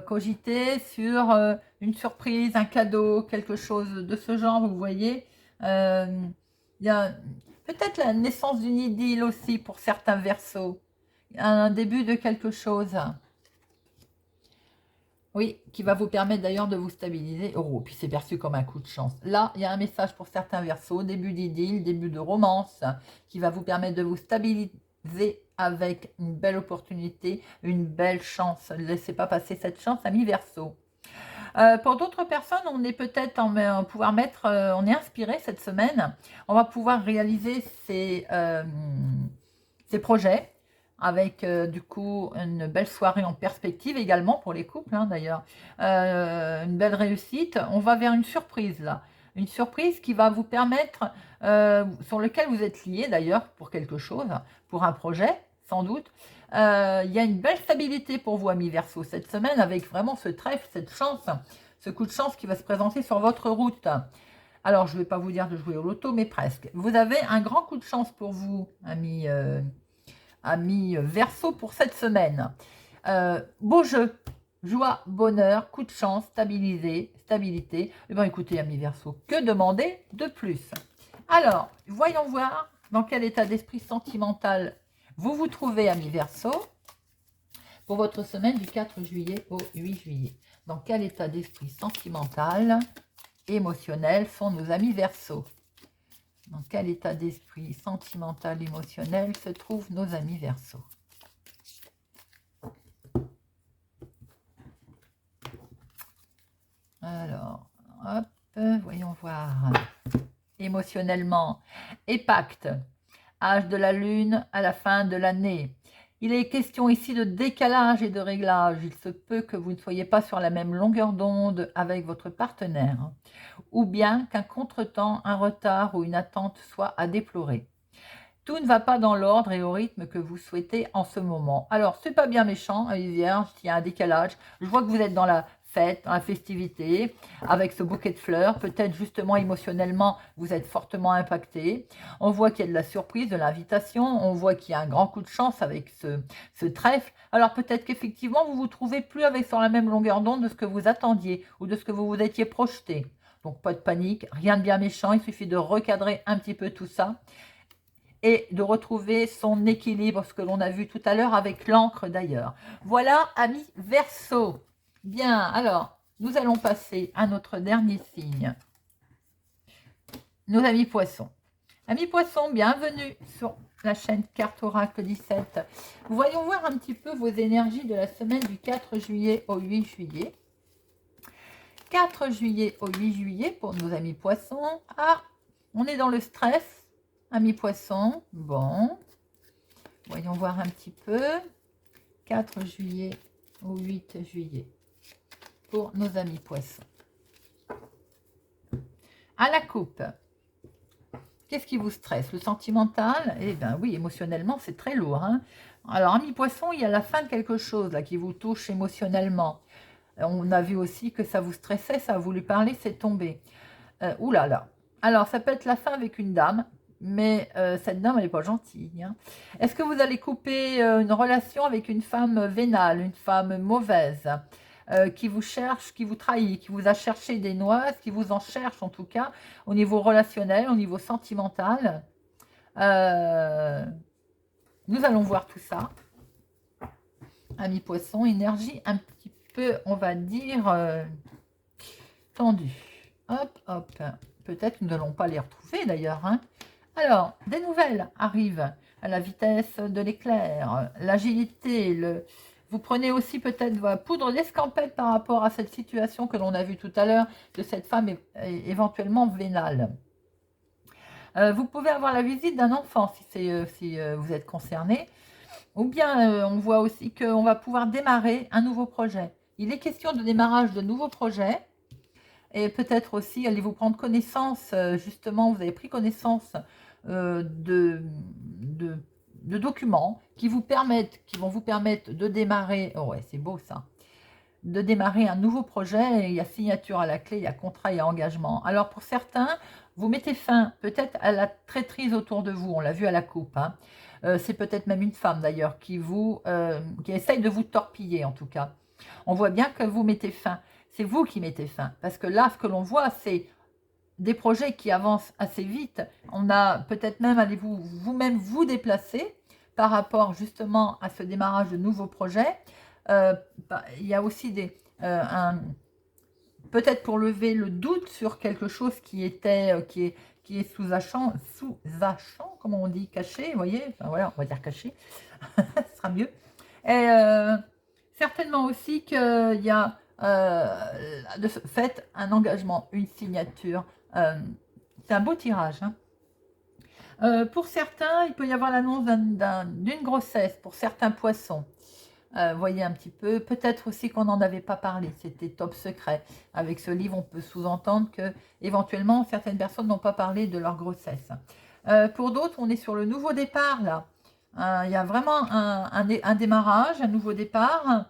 Cogiter sur une surprise, un cadeau, quelque chose de ce genre, vous voyez. Il y a peut-être la naissance d'une idylle aussi pour certains Verseaux. Un début de quelque chose. Oui, qui va vous permettre d'ailleurs de vous stabiliser. Oh, puis c'est perçu comme un coup de chance. Là, il y a un message pour certains Verseaux, début d'idylle, début de romance, qui va vous permettre de vous stabiliser avec une belle opportunité, une belle chance. Ne laissez pas passer cette chance, amis Verseau. Pour d'autres personnes, on est peut-être on est inspiré cette semaine. On va pouvoir réaliser ces projets avec du coup une belle soirée en perspective également pour les couples, hein, d'ailleurs. Une belle réussite. On va vers une surprise là. Une surprise qui va vous permettre, sur lequel vous êtes lié d'ailleurs pour quelque chose, pour un projet, sans doute. Il y a une belle stabilité pour vous, amis Verseau, cette semaine, avec vraiment ce trèfle, cette chance, ce coup de chance qui va se présenter sur votre route. Alors, je ne vais pas vous dire de jouer au loto, mais presque. Vous avez un grand coup de chance pour vous, amis Verseau, pour cette semaine. Beau jeu, joie, bonheur, coup de chance, stabilité. Eh bien, écoutez, amis Verseau, que demander de plus? Alors, voyons voir dans quel état d'esprit sentimental vous vous trouvez, amis Verseau, pour votre semaine du 4 juillet au 8 juillet. Dans quel état d'esprit sentimental, émotionnel sont nos amis Verseau? Dans quel état d'esprit sentimental, émotionnel se trouvent nos amis Verseau? Alors, hop, voyons voir. Émotionnellement. Et pacte. Âge de la lune à la fin de l'année. Il est question ici de décalage et de réglage. Il se peut que vous ne soyez pas sur la même longueur d'onde avec votre partenaire, ou bien qu'un contretemps, un retard ou une attente soit à déplorer. Tout ne va pas dans l'ordre et au rythme que vous souhaitez en ce moment. Alors, c'est pas bien méchant, les vierges, il y a un décalage. Je vois que vous êtes dans la fête, dans la festivité, avec ce bouquet de fleurs. Peut-être justement émotionnellement, vous êtes fortement impacté. On voit qu'il y a de la surprise, de l'invitation. On voit qu'il y a un grand coup de chance avec ce trèfle. Alors peut-être qu'effectivement, vous vous trouvez plus sur la même longueur d'onde de ce que vous attendiez ou de ce que vous vous étiez projeté. Donc pas de panique, rien de bien méchant. Il suffit de recadrer un petit peu tout ça et de retrouver son équilibre, ce que l'on a vu tout à l'heure avec l'encre d'ailleurs. Voilà, amis Verseau. Bien, alors, nous allons passer à notre dernier signe. Nos amis Poissons. Amis Poissons, bienvenue sur la chaîne Carte Oracle 17. Voyons voir un petit peu vos énergies de la semaine du 4 juillet au 8 juillet. 4 juillet au 8 juillet pour nos amis Poissons. Ah, on est dans le stress. Amis Poissons, bon, voyons voir un petit peu. 4 juillet au 8 juillet pour nos amis Poissons. À la coupe, qu'est-ce qui vous stresse? Le sentimental? Eh bien oui, émotionnellement, c'est très lourd. Hein. Alors, amis Poissons, il y a la fin de quelque chose là qui vous touche émotionnellement. On a vu aussi que ça vous stressait, ça a voulu parler, c'est tombé. Ouh là là. Alors, ça peut être la fin avec une dame. Mais cette dame, elle n'est pas gentille. Hein. Est-ce que vous allez couper une relation avec une femme vénale, une femme mauvaise, qui vous cherche, qui vous trahit, qui vous a cherché des noises, qui vous en cherche en tout cas, au niveau relationnel, au niveau sentimental? Nous allons voir tout ça. Amis Poissons, énergie un petit peu, on va dire, tendue. Hop, hop. Peut-être nous n'allons pas les retrouver d'ailleurs. Hein. Alors, des nouvelles arrivent à la vitesse de l'éclair, l'agilité, vous prenez aussi peut-être votre poudre d'escampette par rapport à cette situation que l'on a vue tout à l'heure de cette femme éventuellement vénale. Vous pouvez avoir la visite d'un enfant si vous êtes concerné, ou bien on voit aussi qu'on va pouvoir démarrer un nouveau projet. Il est question de démarrage de nouveaux projets. Et peut-être aussi, allez-vous prendre connaissance, justement, vous avez pris connaissance de documents qui vont vous permettre de démarrer, oh ouais, c'est beau ça, de démarrer un nouveau projet. Il y a signature à la clé, il y a contrat, il y a engagement. Alors pour certains, vous mettez fin peut-être à la traîtrise autour de vous, on l'a vu à la coupe. Hein. C'est peut-être même une femme d'ailleurs qui essaye de vous torpiller en tout cas. On voit bien que vous mettez fin. C'est vous qui mettez fin. Parce que là, ce que l'on voit, c'est des projets qui avancent assez vite. On a peut-être même, allez-vous vous-même vous déplacer par rapport justement à ce démarrage de nouveaux projets. Il y a aussi peut-être pour lever le doute sur quelque chose qui est sous-jacent, comment on dit, caché, vous voyez, enfin voilà, on va dire caché, ce sera mieux. Et certainement aussi qu'il y a de ce fait un engagement, une signature. C'est un beau tirage. Hein. Pour certains, il peut y avoir l'annonce d'une grossesse pour certains poissons. Voyez un petit peu, peut-être aussi qu'on n'en avait pas parlé, c'était top secret. Avec ce livre, on peut sous-entendre que éventuellement certaines personnes n'ont pas parlé de leur grossesse. Pour d'autres, on est sur le nouveau départ là. Il y a vraiment un démarrage, un nouveau départ.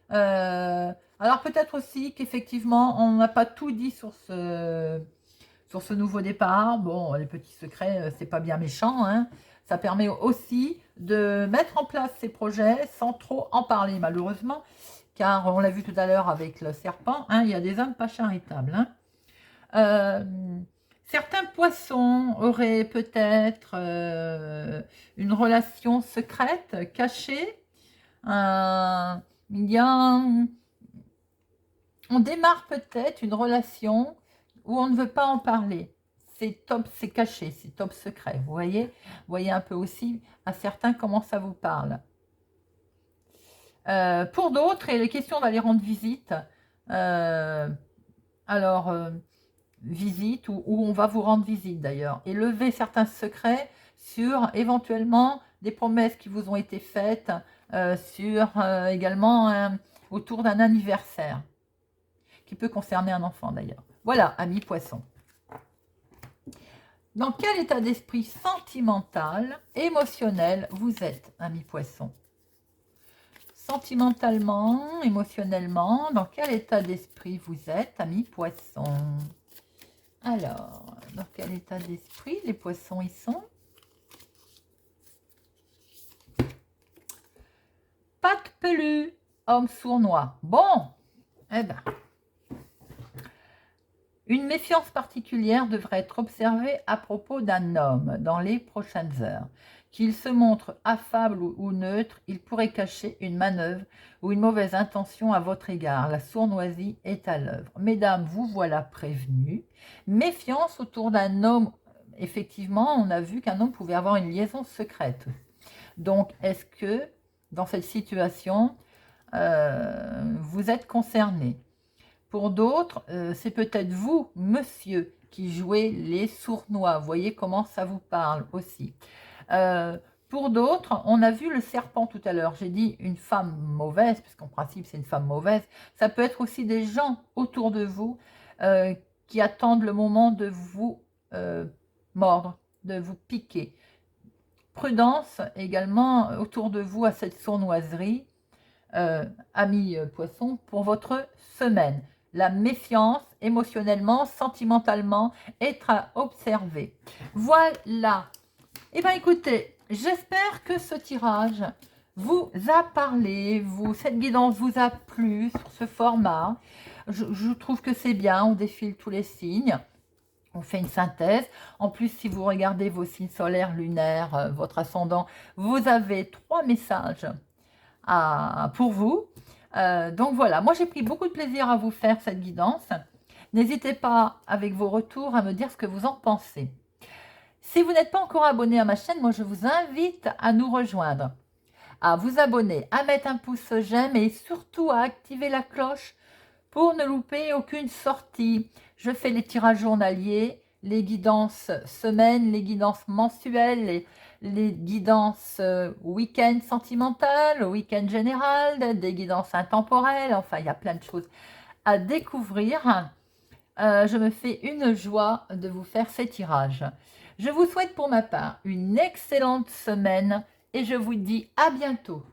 Alors peut-être aussi qu'effectivement, on n'a pas tout dit sur ce nouveau départ. Bon, les petits secrets, c'est pas bien méchant. Hein. Ça permet aussi de mettre en place ces projets sans trop en parler, malheureusement. Car on l'a vu tout à l'heure avec le serpent, hein, il y a des âmes pas charitables. Hein. Certains poissons auraient peut-être une relation secrète, cachée. On démarre peut-être une relation où on ne veut pas en parler. C'est top, c'est caché, c'est top secret. Vous voyez un peu aussi à certains comment ça vous parle. Pour d'autres, il est question d'aller rendre visite alors visite ou on va vous rendre visite d'ailleurs, et lever certains secrets sur éventuellement des promesses qui vous ont été faites, sur également autour d'un anniversaire, qui peut concerner un enfant d'ailleurs. Voilà, amis poissons. Dans quel état d'esprit sentimental, émotionnel vous êtes, amis poissons? Sentimentalement, émotionnellement, dans quel état d'esprit vous êtes, amis poissons? Alors, dans quel état d'esprit les poissons y sont? Patte pelue, homme sournois. Bon, eh ben, une méfiance particulière devrait être observée à propos d'un homme dans les prochaines heures. Qu'il se montre affable ou neutre, il pourrait cacher une manœuvre ou une mauvaise intention à votre égard. La sournoisie est à l'œuvre. Mesdames, vous voilà prévenues. Méfiance autour d'un homme. Effectivement, on a vu qu'un homme pouvait avoir une liaison secrète. Donc, est-ce que dans cette situation, vous êtes concerné? Pour d'autres, c'est peut-être vous, monsieur, qui jouez les sournois. Vous voyez comment ça vous parle aussi. Pour d'autres, on a vu le serpent tout à l'heure. J'ai dit une femme mauvaise, parce qu'en principe, c'est une femme mauvaise. Ça peut être aussi des gens autour de vous qui attendent le moment de vous mordre, de vous piquer. Prudence également autour de vous à cette sournoiserie, amis poissons, pour votre semaine. La méfiance, émotionnellement, sentimentalement, être à observer. Voilà. Eh bien, écoutez, j'espère que ce tirage vous a parlé, cette guidance vous a plu sur ce format. Je trouve que c'est bien, on défile tous les signes. On fait une synthèse. En plus, si vous regardez vos signes solaires, lunaires, votre ascendant, vous avez 3 messages pour vous. Donc voilà, moi j'ai pris beaucoup de plaisir à vous faire cette guidance. N'hésitez pas avec vos retours à me dire ce que vous en pensez. Si vous n'êtes pas encore abonné à ma chaîne, moi je vous invite à nous rejoindre, à vous abonner, à mettre un pouce j'aime et surtout à activer la cloche pour ne louper aucune sortie. Je fais les tirages journaliers, les guidances semaines, les guidances mensuelles, les guidances week-end sentimentales, week-end général, des guidances intemporelles. Enfin, il y a plein de choses à découvrir. Je me fais une joie de vous faire ces tirages. Je vous souhaite pour ma part une excellente semaine et je vous dis à bientôt.